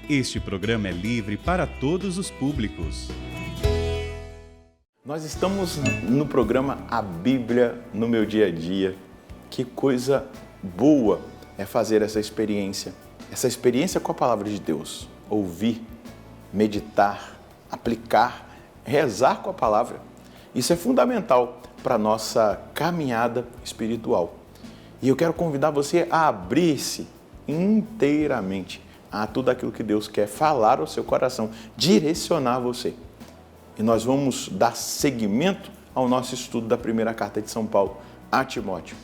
Este programa é livre para todos os públicos. Nós estamos no programa A Bíblia no Meu Dia a Dia. Que coisa boa é fazer essa experiência com a Palavra de Deus. Ouvir, meditar, aplicar, rezar com a Palavra. Isso é fundamental para a nossa caminhada espiritual. E eu quero convidar você a abrir-se inteiramente a tudo aquilo que Deus quer falar ao seu coração, direcionar você. E nós vamos dar seguimento ao nosso estudo da primeira carta de São Paulo a Timóteo.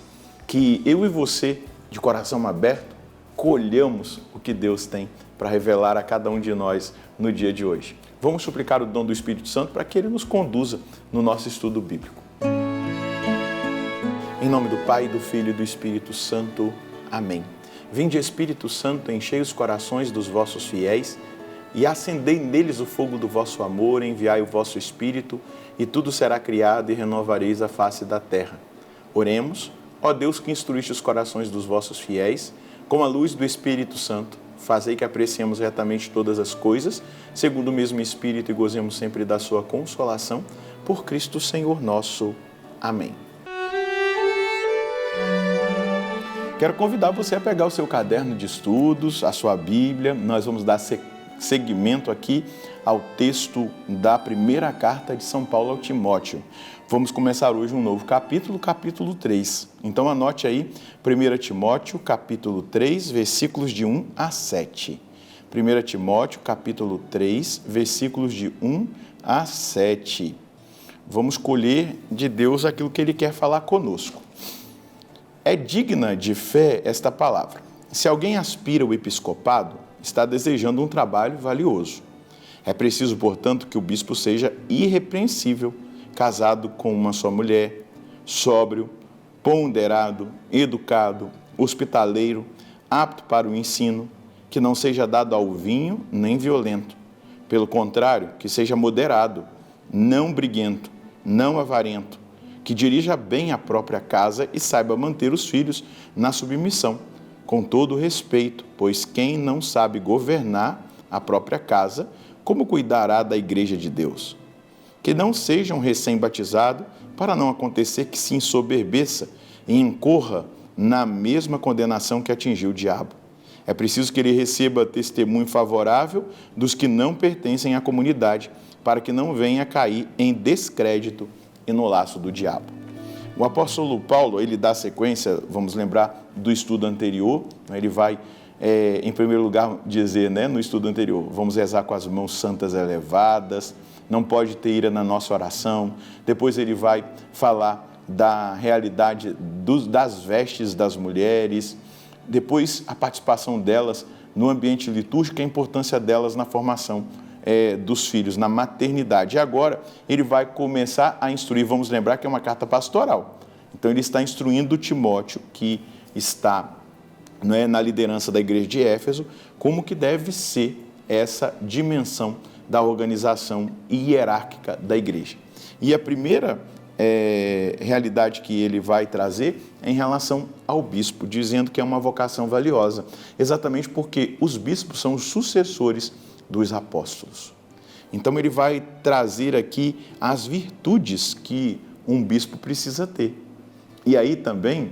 Que eu e você, de coração aberto, colhamos o que Deus tem para revelar a cada um de nós no dia de hoje. Vamos suplicar o dom do Espírito Santo para que Ele nos conduza no nosso estudo bíblico. Em nome do Pai, do Filho e do Espírito Santo. Amém. Vinde, Espírito Santo, enchei os corações dos vossos fiéis e acendei neles o fogo do vosso amor, enviai o vosso Espírito e tudo será criado e renovareis a face da terra. Oremos, ó Deus que instruíste os corações dos vossos fiéis, com a luz do Espírito Santo, fazei que apreciemos retamente todas as coisas, segundo o mesmo Espírito e gozemos sempre da sua consolação, por Cristo Senhor nosso. Amém. Quero convidar você a pegar o seu caderno de estudos, a sua Bíblia. Nós vamos dar seguimento aqui ao texto da primeira carta de São Paulo ao Timóteo. Vamos começar hoje um novo capítulo, capítulo 3. Então anote aí, 1 Timóteo, capítulo 3, versículos de 1 a 7. 1 Timóteo, capítulo 3, versículos de 1 a 7. Vamos colher de Deus aquilo que Ele quer falar conosco. É digna de fé esta palavra. Se alguém aspira ao episcopado, está desejando um trabalho valioso. É preciso, portanto, que o bispo seja irrepreensível, casado com uma só mulher, sóbrio, ponderado, educado, hospitaleiro, apto para o ensino, que não seja dado ao vinho nem violento. Pelo contrário, que seja moderado, não briguento, não avarento, que dirija bem a própria casa e saiba manter os filhos na submissão, com todo respeito, pois quem não sabe governar a própria casa, como cuidará da igreja de Deus? Que não seja um recém-batizado, para não acontecer que se ensoberbeça e incorra na mesma condenação que atingiu o diabo. É preciso que ele receba testemunho favorável dos que não pertencem à comunidade, para que não venha a cair em descrédito e no laço do diabo. O apóstolo Paulo, ele dá sequência, vamos lembrar do estudo anterior, ele vai, em primeiro lugar, dizer, no estudo anterior, vamos rezar com as mãos santas elevadas, não pode ter ira na nossa oração. Depois ele vai falar da realidade das vestes das mulheres, depois a participação delas no ambiente litúrgico, a importância delas na formação dos filhos, na maternidade. E agora ele vai começar a instruir, vamos lembrar que é uma carta pastoral. Então ele está instruindo Timóteo, que está na liderança da igreja de Éfeso, como que deve ser essa dimensão da organização hierárquica da igreja. E a primeira realidade que ele vai trazer é em relação ao bispo, dizendo que é uma vocação valiosa, exatamente porque os bispos são os sucessores dos apóstolos. Então ele vai trazer aqui as virtudes que um bispo precisa ter. E aí também,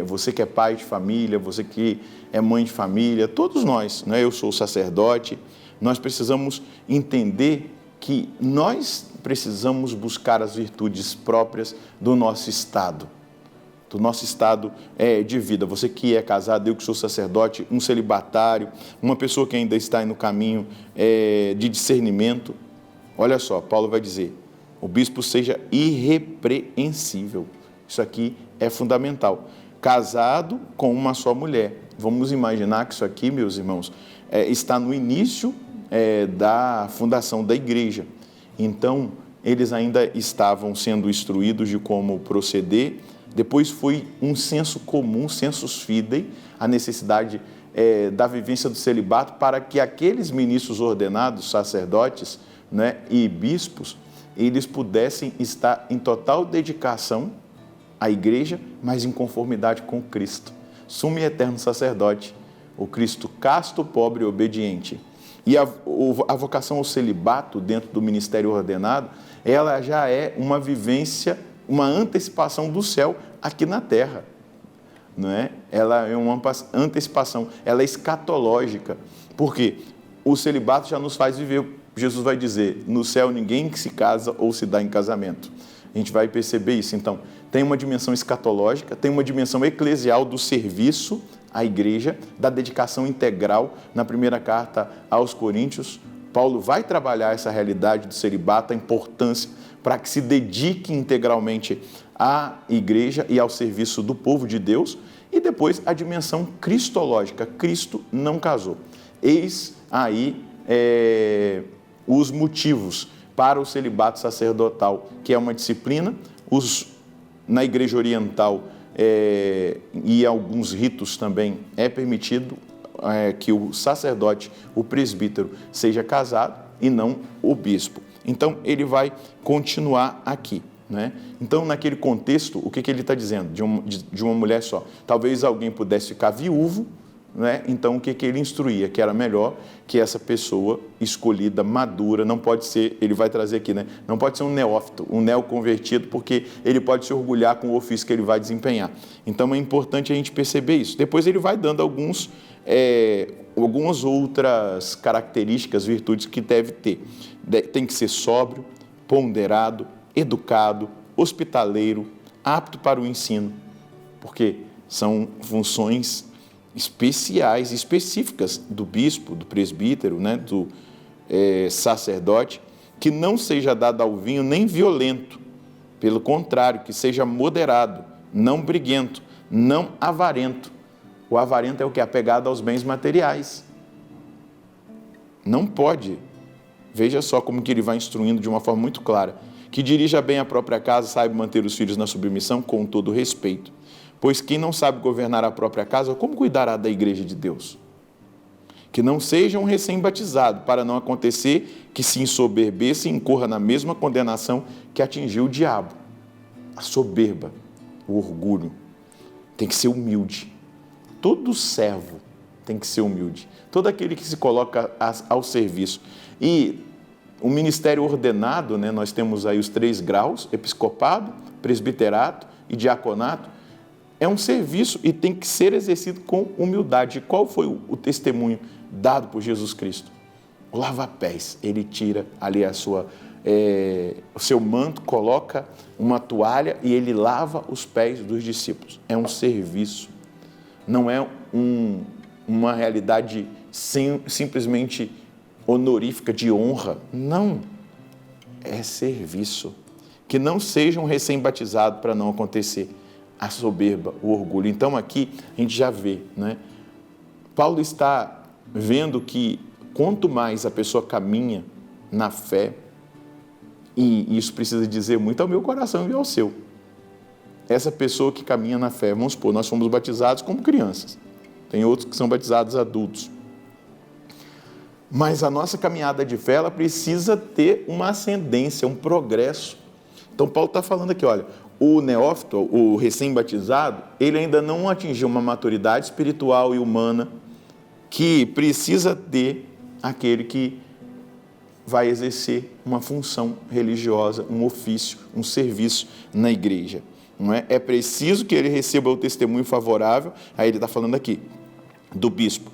você que é pai de família, você que é mãe de família, todos nós, eu sou sacerdote, nós precisamos entender que nós precisamos buscar as virtudes próprias do nosso estado de vida. Você que é casado, eu que sou sacerdote, um celibatário, uma pessoa que ainda está no caminho de discernimento. Olha só, Paulo vai dizer, o bispo seja irrepreensível. Isso aqui é fundamental. Casado com uma só mulher. Vamos imaginar que isso aqui, meus irmãos, está no início da fundação da igreja. Então, eles ainda estavam sendo instruídos de como proceder. Depois foi um senso comum, sensus fidei, a necessidade da vivência do celibato para que aqueles ministros ordenados, sacerdotes, e bispos, eles pudessem estar em total dedicação a igreja, mas em conformidade com Cristo. Sumo e eterno sacerdote, o Cristo casto, pobre e obediente. E a vocação ao celibato dentro do ministério ordenado, ela já é uma vivência, uma antecipação do céu aqui na terra. Não é? Ela é uma antecipação, ela é escatológica. Por quê? O celibato já nos faz viver. Jesus vai dizer, no céu ninguém que se casa ou se dá em casamento. A gente vai perceber isso. Então, tem uma dimensão escatológica, tem uma dimensão eclesial do serviço à igreja, da dedicação integral. Na primeira carta aos Coríntios, Paulo vai trabalhar essa realidade do celibato, a importância para que se dedique integralmente à igreja e ao serviço do povo de Deus. E depois a dimensão cristológica. Cristo não casou. Eis aí os motivos para o celibato sacerdotal, que é uma disciplina. Na igreja oriental e alguns ritos também é permitido que o sacerdote, o presbítero, seja casado e não o bispo. Então, ele vai continuar aqui. Né? Então, naquele contexto, o que ele está dizendo? De uma mulher só. Talvez alguém pudesse ficar viúvo, né? Então, o que ele instruía? Que era melhor que essa pessoa escolhida, madura, não pode ser, ele vai trazer aqui, né? Não pode ser um neófito, um neoconvertido, porque ele pode se orgulhar com o ofício que ele vai desempenhar. Então, é importante a gente perceber isso. Depois ele vai dando algumas outras características, virtudes que deve ter. Tem que ser sóbrio, ponderado, educado, hospitaleiro, apto para o ensino, porque são funções especiais, específicas do bispo, do presbítero, né, do sacerdote, que não seja dado ao vinho nem violento, pelo contrário, que seja moderado, não briguento, não avarento. O avarento é o que é apegado aos bens materiais. Não pode. Veja só como que ele vai instruindo de uma forma muito clara. Que dirija bem a própria casa, saiba manter os filhos na submissão com todo respeito. Pois quem não sabe governar a própria casa, como cuidará da igreja de Deus? Que não seja um recém-batizado, para não acontecer que se ensoberbeça e incorra na mesma condenação que atingiu o diabo. A soberba, o orgulho. Tem que ser humilde. Todo servo tem que ser humilde. Todo aquele que se coloca ao serviço. E o ministério ordenado, né, nós temos aí os 3 graus, episcopado, presbiterato e diaconato. É um serviço e tem que ser exercido com humildade. Qual foi o testemunho dado por Jesus Cristo? O lava-pés. Ele tira ali o seu manto, coloca uma toalha e ele lava os pés dos discípulos. É um serviço. Não é uma realidade simplesmente honorífica de honra. Não. É serviço. Que não seja um recém-batizado para não acontecer a soberba, o orgulho. Então, aqui a gente já vê, né? Paulo está vendo que quanto mais a pessoa caminha na fé, e isso precisa dizer muito ao meu coração e ao seu. Essa pessoa que caminha na fé, vamos supor, nós fomos batizados como crianças. Tem outros que são batizados adultos. Mas a nossa caminhada de fé, ela precisa ter uma ascendência, um progresso. Então, Paulo está falando aqui, olha, o neófito, o recém-batizado, ele ainda não atingiu uma maturidade espiritual e humana que precisa ter aquele que vai exercer uma função religiosa, um ofício, um serviço na igreja. Não é? É preciso que ele receba o testemunho favorável, aí ele está falando aqui, do bispo,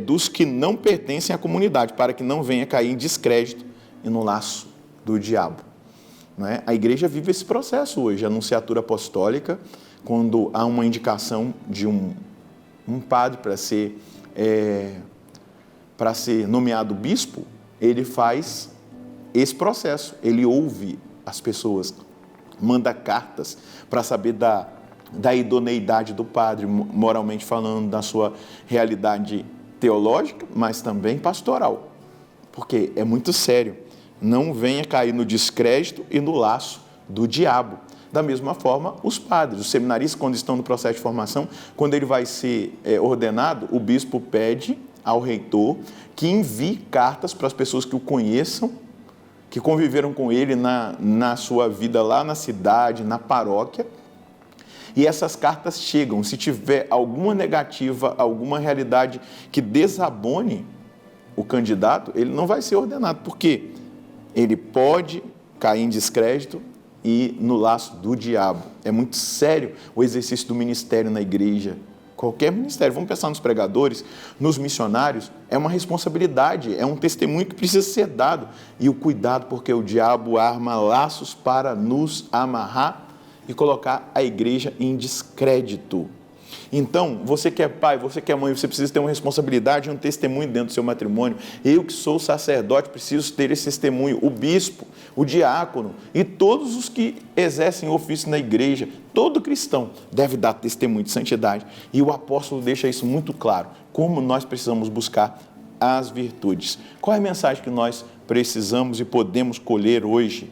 dos que não pertencem à comunidade, para que não venha cair em descrédito e no laço do diabo. Não é? A igreja vive esse processo hoje, a anunciatura apostólica, quando há uma indicação de um padre para ser nomeado bispo, ele faz esse processo, ele ouve as pessoas, manda cartas para saber da idoneidade do padre, moralmente falando, da sua realidade teológica, mas também pastoral, porque é muito sério. Não venha cair no descrédito e no laço do diabo. Da mesma forma, os padres, os seminaristas, quando estão no processo de formação, quando ele vai ser ordenado, o bispo pede ao reitor que envie cartas para as pessoas que o conheçam, que conviveram com ele na sua vida lá na cidade, na paróquia, E essas cartas chegam, se tiver alguma negativa, alguma realidade que desabone o candidato, ele não vai ser ordenado. Por quê? Ele pode cair em descrédito e no laço do diabo. É muito sério o exercício do ministério na igreja. Qualquer ministério, vamos pensar nos pregadores, nos missionários, é uma responsabilidade, é um testemunho que precisa ser dado. E o cuidado, porque o diabo arma laços para nos amarrar e colocar a igreja em descrédito. Então, você que é pai, você que é mãe, você precisa ter uma responsabilidade e um testemunho dentro do seu matrimônio. Eu que sou sacerdote, preciso ter esse testemunho. O bispo, o diácono e todos os que exercem ofício na igreja, todo cristão deve dar testemunho de santidade. E o apóstolo deixa isso muito claro, como nós precisamos buscar as virtudes. Qual é a mensagem que nós precisamos e podemos colher hoje?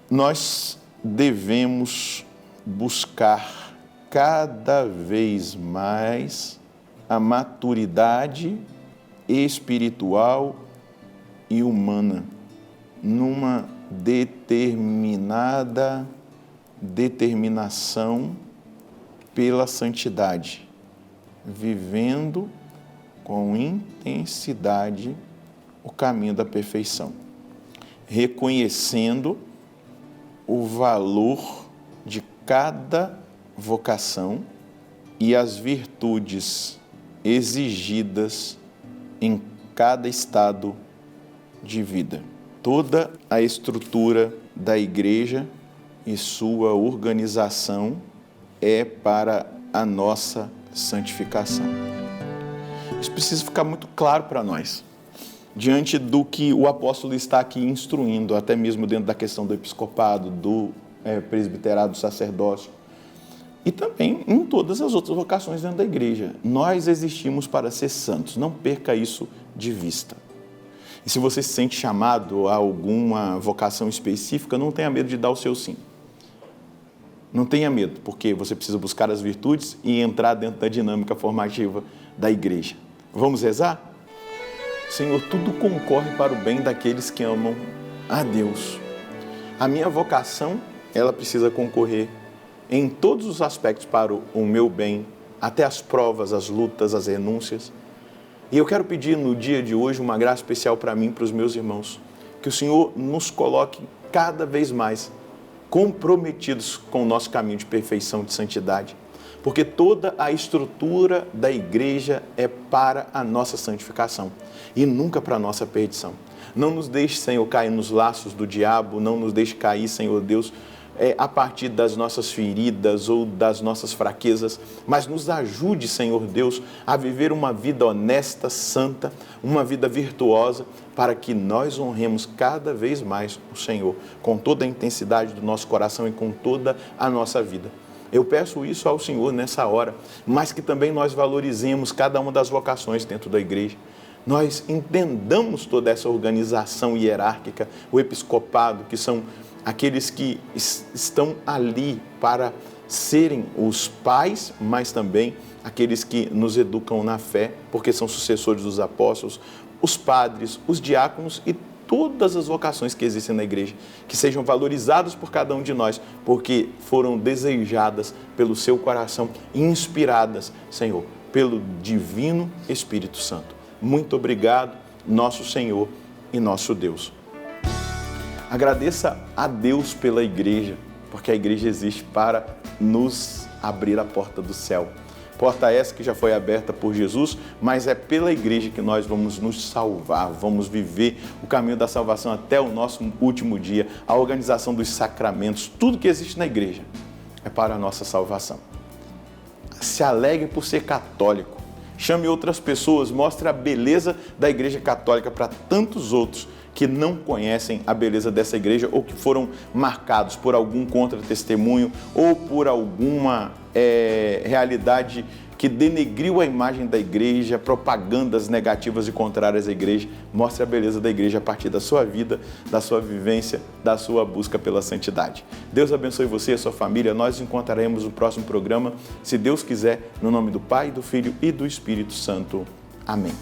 Nós devemos buscar cada vez mais a maturidade espiritual e humana numa determinação pela santidade, vivendo com intensidade o caminho da perfeição, reconhecendo o valor de cada vocação e as virtudes exigidas em cada estado de vida. Toda a estrutura da igreja e sua organização é para a nossa santificação. Isso precisa ficar muito claro para nós, diante do que o apóstolo está aqui instruindo, até mesmo dentro da questão do episcopado, do presbiterado, do sacerdócio, e também em todas as outras vocações dentro da igreja. Nós existimos para ser santos, não perca isso de vista. E se você se sente chamado a alguma vocação específica, não tenha medo de dar o seu sim. Não tenha medo, porque você precisa buscar as virtudes e entrar dentro da dinâmica formativa da igreja. Vamos rezar? Senhor, tudo concorre para o bem daqueles que amam a Deus. A minha vocação, ela precisa concorrer em todos os aspectos para o meu bem, até as provas, as lutas, as renúncias. E eu quero pedir no dia de hoje uma graça especial para mim e para os meus irmãos, que o Senhor nos coloque cada vez mais comprometidos com o nosso caminho de perfeição, de santidade, porque toda a estrutura da igreja é para a nossa santificação e nunca para a nossa perdição. Não nos deixe, Senhor, cair nos laços do diabo, não nos deixe cair, Senhor Deus, a partir das nossas feridas ou das nossas fraquezas, mas nos ajude, Senhor Deus, a viver uma vida honesta, santa, uma vida virtuosa, para que nós honremos cada vez mais o Senhor, com toda a intensidade do nosso coração e com toda a nossa vida. Eu peço isso ao Senhor nessa hora, mas que também nós valorizemos cada uma das vocações dentro da igreja. Nós entendamos toda essa organização hierárquica, o episcopado, que são aqueles que estão ali para serem os pais, mas também aqueles que nos educam na fé, porque são sucessores dos apóstolos, os padres, os diáconos e todas as vocações que existem na igreja, que sejam valorizadas por cada um de nós, porque foram desejadas pelo seu coração e inspiradas, Senhor, pelo divino Espírito Santo. Muito obrigado, nosso Senhor e nosso Deus. Agradeça a Deus pela igreja, porque a igreja existe para nos abrir a porta do céu. Porta essa que já foi aberta por Jesus, mas é pela igreja que nós vamos nos salvar, vamos viver o caminho da salvação até o nosso último dia. A organização dos sacramentos, tudo que existe na igreja é para a nossa salvação. Se alegre por ser católico, chame outras pessoas, mostre a beleza da igreja católica para tantos outros que não conhecem a beleza dessa igreja ou que foram marcados por algum contra-testemunho ou por alguma realidade que denegriu a imagem da igreja, propagandas negativas e contrárias à igreja. Mostre a beleza da igreja a partir da sua vida, da sua vivência, da sua busca pela santidade. Deus abençoe você e a sua família. Nós nos encontraremos no próximo programa, se Deus quiser, no nome do Pai, do Filho e do Espírito Santo. Amém.